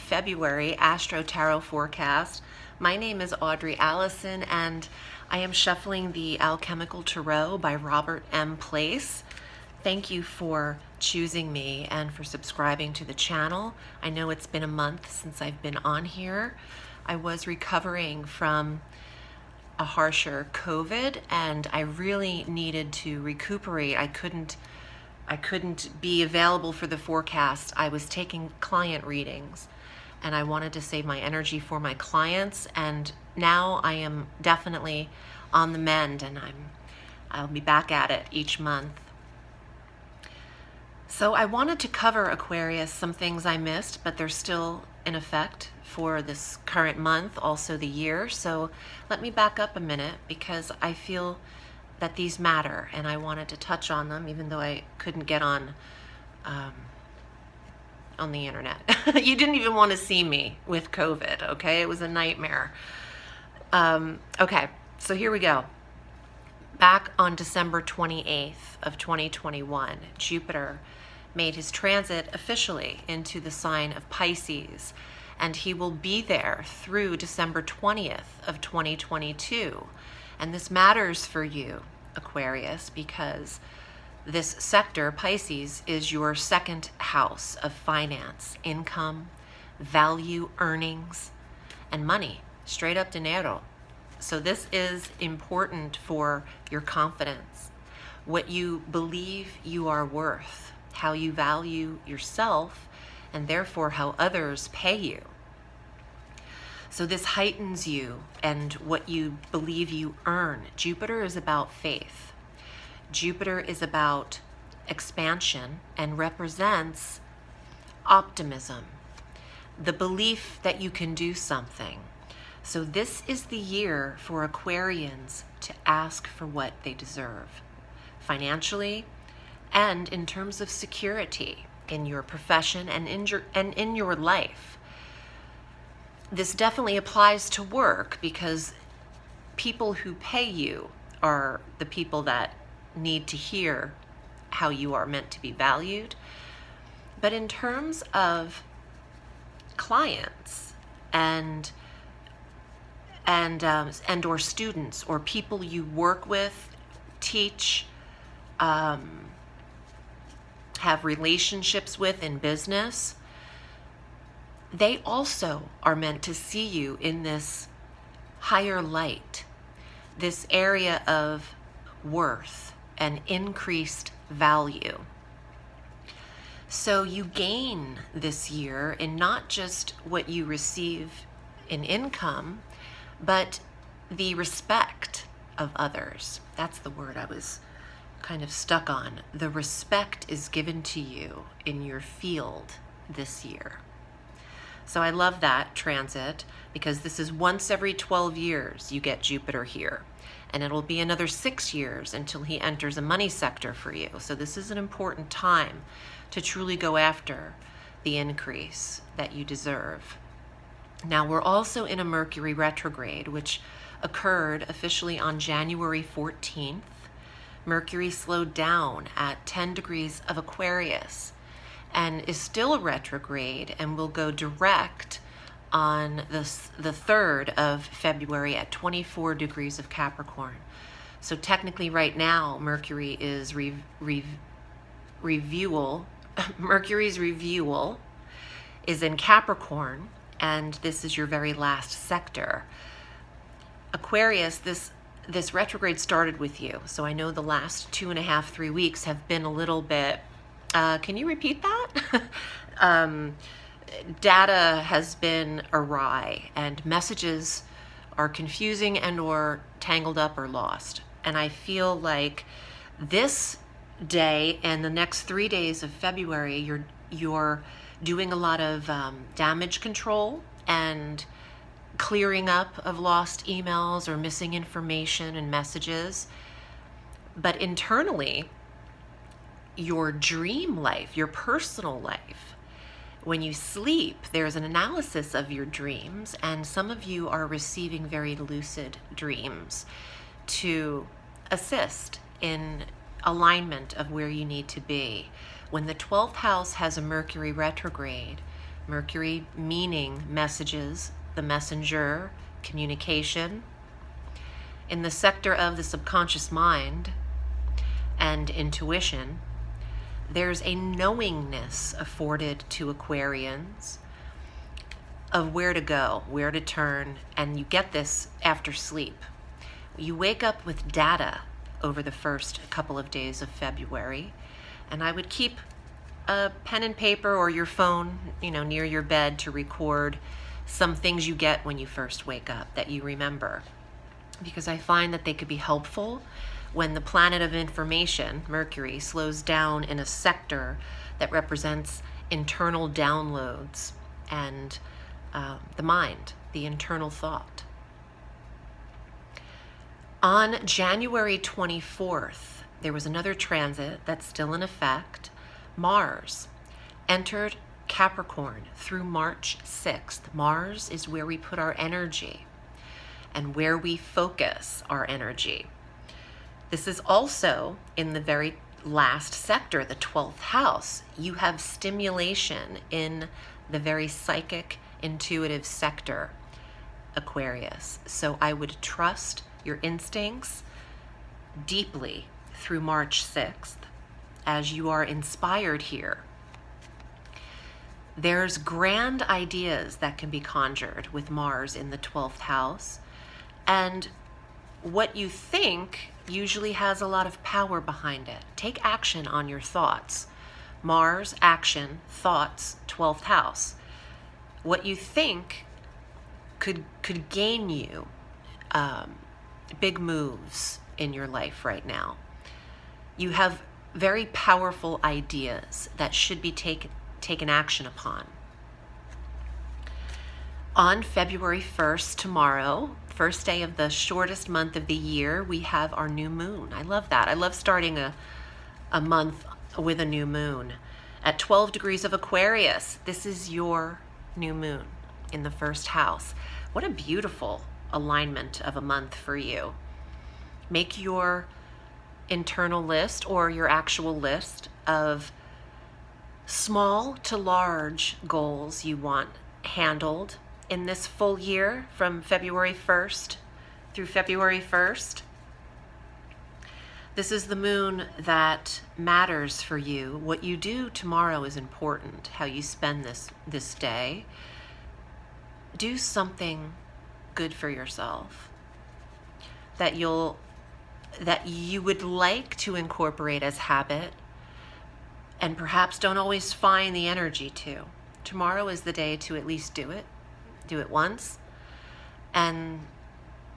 February Astro Tarot forecast. My name is Audrey Alison, and I am shuffling the Alchemical Tarot by Robert M. Place. Thank you for choosing me and for subscribing to the channel. I know it's been a month since I've been on here. I was recovering from a harsher COVID, and I really needed to recuperate. I couldn't be available for the forecast. I was taking client readings, and I wanted to save my energy for my clients, and now I am definitely on the mend, and I'll be back at it each month. So I wanted to cover Aquarius, some things I missed, but they're still in effect for this current month, also the year. So let me back up a minute, because I feel that these matter and I wanted to touch on them, even though I couldn't get on the internet. You didn't even want to see me with COVID, okay? It was a nightmare. Okay, so here we go. Back on December 28th of 2021, Jupiter made his transit officially into the sign of Pisces, and he will be there through December 20th of 2022. And this matters for you, Aquarius, because this sector, Pisces, is your second house of finance, income, value, earnings, and money, straight up dinero. So this is important for your confidence, what you believe you are worth, how you value yourself, and therefore how others pay you. So this heightens you and what you believe you earn. Jupiter is about faith. Jupiter is about expansion and represents optimism, the belief that you can do something. So this is the year for Aquarians to ask for what they deserve, financially and in terms of security in your profession and in your life. This definitely applies to work, because people who pay you are the people that need to hear how you are meant to be valued. But in terms of clients and or students or people you work with, teach, have relationships with in business, they also are meant to see you in this higher light, this area of worth and increased value. So you gain this year in not just what you receive in income, but the respect of others. That's the word I was kind of stuck on. The respect is given to you in your field this year. So I love that transit, because this is once every 12 years you get Jupiter here. And it'll be another 6 years until he enters a money sector for you. So this is an important time to truly go after the increase that you deserve. Now, we're also in a Mercury retrograde, which occurred officially on January 14th. Mercury slowed down at 10 degrees of Aquarius and is still a retrograde, and will go direct on the 3rd of February at 24 degrees of Capricorn. So technically right now, Mercury is Mercury's reviewal is in Capricorn, and this is your very last sector. Aquarius, this retrograde started with you. So I know the last 2.5, 3 weeks have been a little bit, can you repeat that? Data has been awry, and messages are confusing and or tangled up or lost. And I feel like this day and the next 3 days of February, you're doing a lot of damage control and clearing up of lost emails or missing information and messages. But internally, your dream life, your personal life, when you sleep, there's an analysis of your dreams, and some of you are receiving very lucid dreams to assist in alignment of where you need to be. When the 12th house has a Mercury retrograde, Mercury meaning messages, the messenger, communication. In the sector of the subconscious mind and intuition, there's a knowingness afforded to Aquarians of where to go, where to turn, and you get this after sleep. You wake up with data over the first couple of days of February, and I would keep a pen and paper or your phone, near your bed to record some things you get when you first wake up that you remember, because I find that they could be helpful when the planet of information, Mercury, slows down in a sector that represents internal downloads and the mind, the internal thought. On January 24th, there was another transit that's still in effect. Mars entered Capricorn through March 6th. Mars is where we put our energy and where we focus our energy. This is also in the very last sector, the 12th house. You have stimulation in the very psychic, intuitive sector, Aquarius. So I would trust your instincts deeply through March 6th as you are inspired here. There's grand ideas that can be conjured with Mars in the 12th house, and what you think usually has a lot of power behind it. Take action on your thoughts. Mars, action, thoughts, 12th house. What you think could gain you big moves in your life right now. You have very powerful ideas that should be taken action upon. On February 1st, tomorrow, first day of the shortest month of the year, we have our new moon. I love that. I love starting a month with a new moon. At 12 degrees of Aquarius, this is your new moon in the first house. What a beautiful alignment of a month for you. Make your internal list or your actual list of small to large goals you want handled in this full year from February 1st through February 1st. This is the moon that matters for you. What you do tomorrow is important. How you spend this day. Do something good for yourself that you would like to incorporate as habit, and perhaps don't always find the energy to. Tomorrow is the day to at least do it once, and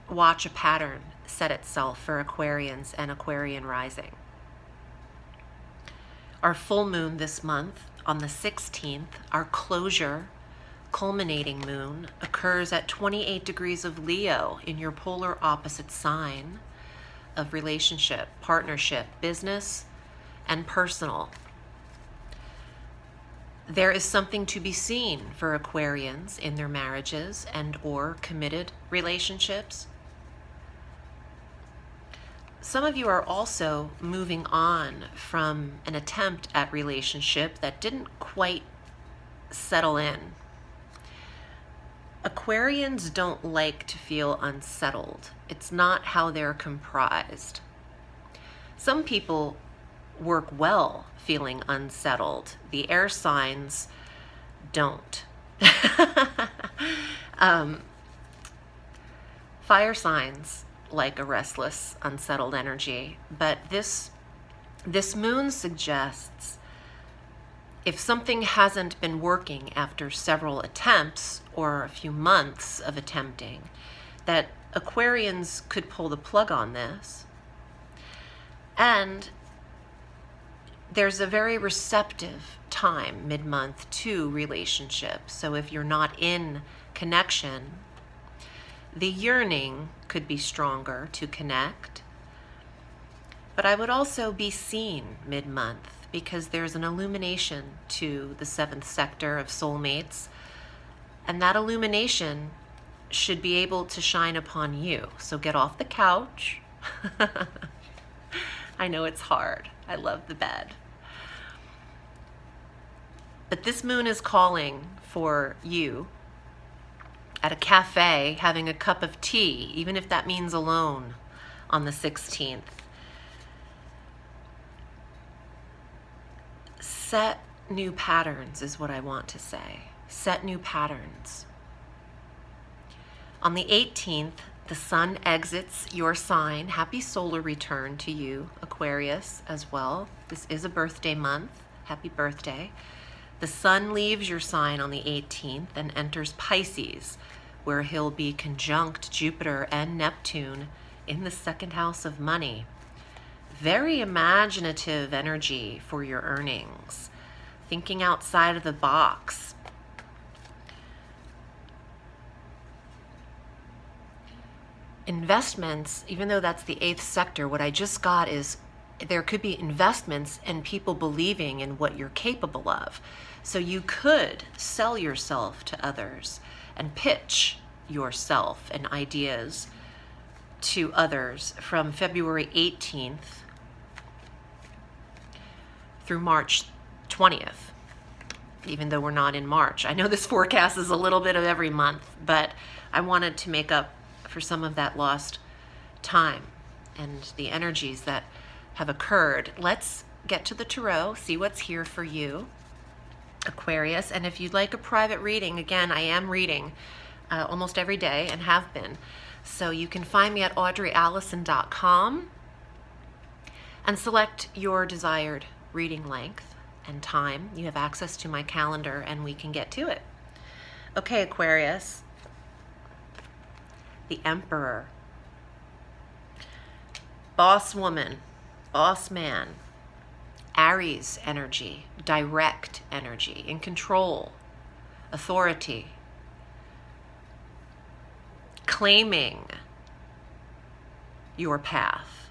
watch a pattern set itself for Aquarians and Aquarian rising. Our full moon this month on the 16th, our closure culminating moon, occurs at 28 degrees of Leo in your polar opposite sign of relationship, partnership, business, and personal. There is something to be seen for Aquarians in their marriages and or committed relationships. Some of you are also moving on from an attempt at relationship that didn't quite settle in. Aquarians don't like to feel unsettled. It's not how they're comprised. Some people work well feeling unsettled. The air signs don't. Fire signs like a restless, unsettled energy. But this moon suggests if something hasn't been working after several attempts or a few months of attempting, that Aquarians could pull the plug on this. And there's a very receptive time mid-month to relationships. So if you're not in connection, the yearning could be stronger to connect. But I would also be seen mid-month, because there's an illumination to the 7th sector of soulmates, and that illumination should be able to shine upon you. So get off the couch. I know it's hard. I love the bed. But this moon is calling for you at a cafe having a cup of tea, even if that means alone, on the 16th. Set new patterns is what I want to say. Set new patterns. On the 18th, the sun exits your sign. Happy solar return to you, Aquarius, as well. This is a birthday month. Happy birthday. The sun leaves your sign on the 18th and enters Pisces, where he'll be conjunct Jupiter and Neptune in the second house of money. Very imaginative energy for your earnings. Thinking outside of the box. Investments, even though that's the 8th sector, what I just got is there could be investments and people believing in what you're capable of. So you could sell yourself to others and pitch yourself and ideas to others from February 18th through March 20th, even though we're not in March. I know this forecast is a little bit of every month, but I wanted to make up for some of that lost time and the energies that have occurred. Let's get to the tarot, see what's here for you, Aquarius. And if you'd like a private reading, again, I am reading almost every day and have been. So you can find me at audreyalison.com and select your desired reading length and time. You have access to my calendar and we can get to it. Okay, Aquarius. The Emperor. Boss woman, boss man, Aries energy, direct energy, in control, authority, claiming your path.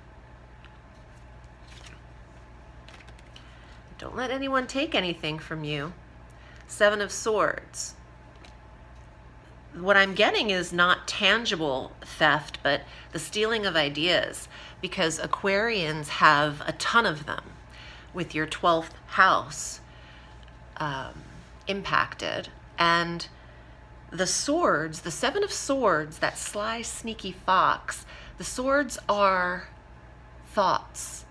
Don't let anyone take anything from you. 7 of Swords. What I'm getting is not tangible theft, but the stealing of ideas, because Aquarians have a ton of them with your 12th house impacted. And the swords, the 7 of Swords, that sly, sneaky fox, the swords are thoughts.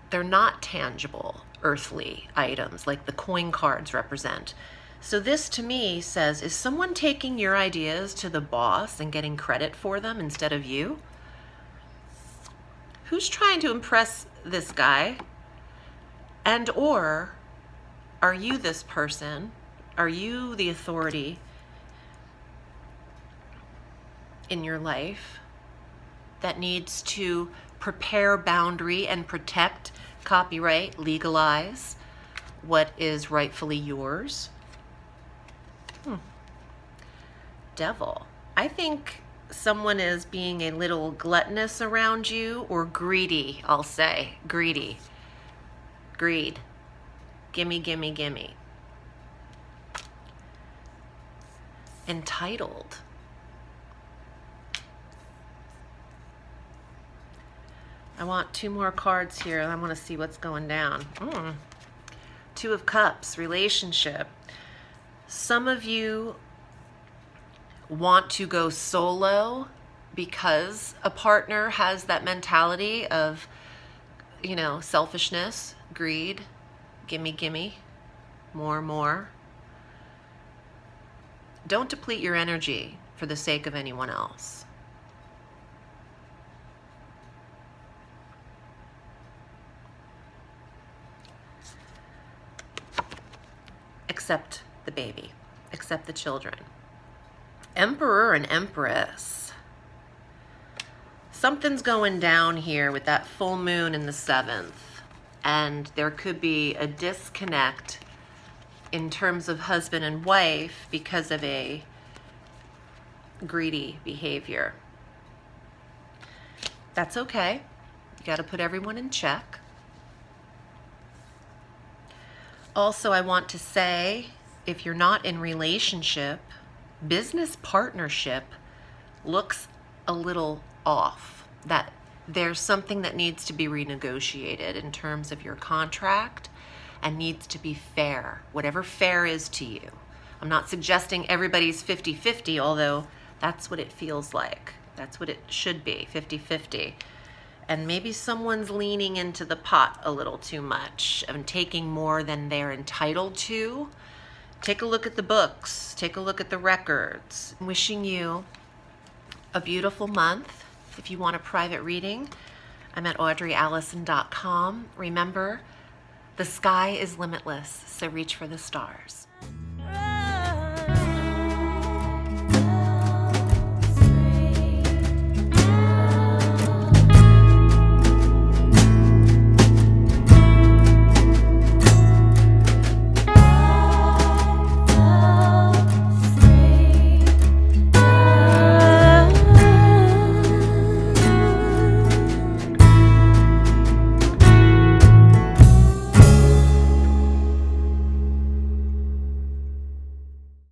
They're not tangible, earthly items like the coin cards represent. So this to me says, is someone taking your ideas to the boss and getting credit for them instead of you? Who's trying to impress this guy? And or are you this person? Are you the authority in your life that needs to prepare boundary and protect, copyright, legalize what is rightfully yours? Devil. I think someone is being a little gluttonous around you, or greedy, I'll say. Greedy. Greed. Gimme, gimme, gimme. Entitled. I want 2 more cards here. I want to see what's going down. 2 of Cups, relationship. Some of you want to go solo because a partner has that mentality of, selfishness, greed, gimme, gimme, more. Don't deplete your energy for the sake of anyone else. Accept the baby, accept the children. Emperor and Empress. Something's going down here with that full moon in the 7th, and there could be a disconnect in terms of husband and wife because of a greedy behavior. That's okay. You got to put everyone in check. Also, I want to say, if you're not in relationship, business partnership looks a little off. That there's something that needs to be renegotiated in terms of your contract. and needs to be fair, whatever fair is to you. I'm not suggesting everybody's 50-50, although that's what it feels like. That's what it should be, 50-50. And maybe someone's leaning into the pot a little too much and taking more than they're entitled to. Take a look at the books. Take a look at the records. I'm wishing you a beautiful month. If you want a private reading, I'm at audreyalison.com. Remember, the sky is limitless, so reach for the stars.